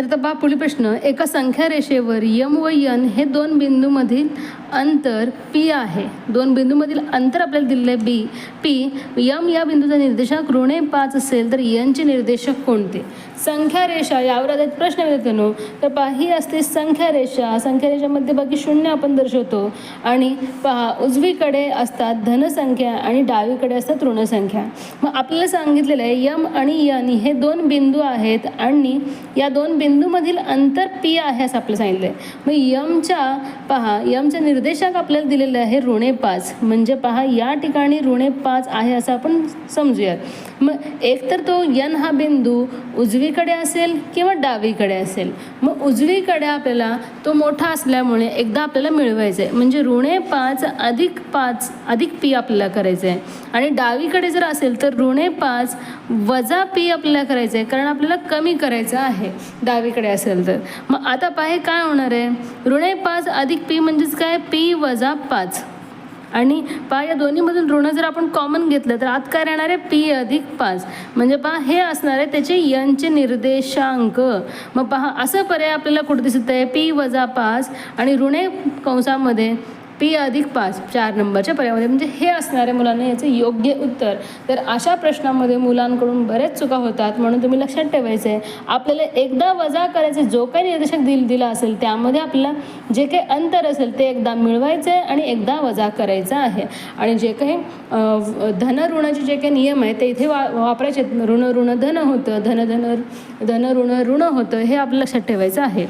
तर आता पहा पुढील प्रश्न, एका संख्या रेषेवर यम व यन हे दोन बिंदूमधील अंतर पी आहे. दोन बिंदूमधील अंतर आपल्याला दिलेलं आहे पी. यम या बिंदूचा निर्देशांक ऋणे 5 असेल तर यनचे निर्देशक कोणते? संख्या रेषा यावर आधारित प्रश्न विद्यार्थ्यांनो. तर पहा ही असते संख्या रेषा. संख्या रेषामध्ये बाकी शून्य आपण दर्शवतो आणि पहा उजवीकडे असतात धनसंख्या आणि डावीकडे असतात ऋणसंख्या. मग आपल्याला सांगितलेलं आहे यम आणि यन हे दोन बिंदू आहेत आणि या दोन बिंदूमधील अंतर पी आहे असं आपल्याला सांगितलं आहे. मग यमच्या निर्देशांक आपल्याला दिलेलं आहे ऋणे 5. म्हणजे पहा या ठिकाणी ऋणे 5 आहे असं आपण समजूयात. मग एकतर तो यन हा बिंदू उजवीकडे असेल किंवा डावीकडे असेल. मग उजवीकडे आपल्याला तो मोठा असल्यामुळे एकदा आपल्याला मिळवायचं आहे, म्हणजे ऋणे 5 अधिक पी आपल्याला करायचं आहे. आणि डावीकडे जर असेल तर ऋणे 5 वजा पी आपल्याला करायचं आहे, कारण आपल्याला कमी करायचं आहे डावीकडे असेल तर. मग आता पहा काय होणार आहे, ऋणे 5 अधिक पी म्हणजेच काय, पी वजा 5. आणि पहा या दोन्हीमधून ऋण जर आपण कॉमन घेतलं तर आत काय राहणार आहे, पी अधिक 5. म्हणजे पहा हे असणार आहे त्याचे यनचे निर्देशांक. मग पहा असं पर्याय आपल्याला कुठे दिसत आहे, पी वजा 5 आणि ऋणे कंसामध्ये पी अधिक 5 4 नंबरच्या पर्यायामध्ये. म्हणजे हे असणार आहे मुलांना याचं योग्य उत्तर. तर अशा प्रश्नांमध्ये मुलांकडून बऱ्याच चुका होतात, म्हणून तुम्ही लक्षात ठेवायचं आहे आपल्याला एकदा वजा करायचं, जो काही निर्देशक दिला असेल त्यामध्ये आपल्याला जे काही अंतर असेल ते एकदा मिळवायचं आहे आणि एकदा वजा करायचं आहे. आणि जे काही धन ऋणाचे जे काही नियम आहे ते इथे वापरायचे. ऋण ऋण धन होतं, धन ऋण ऋण होतं, हे आपलं लक्षात ठेवायचं आहे.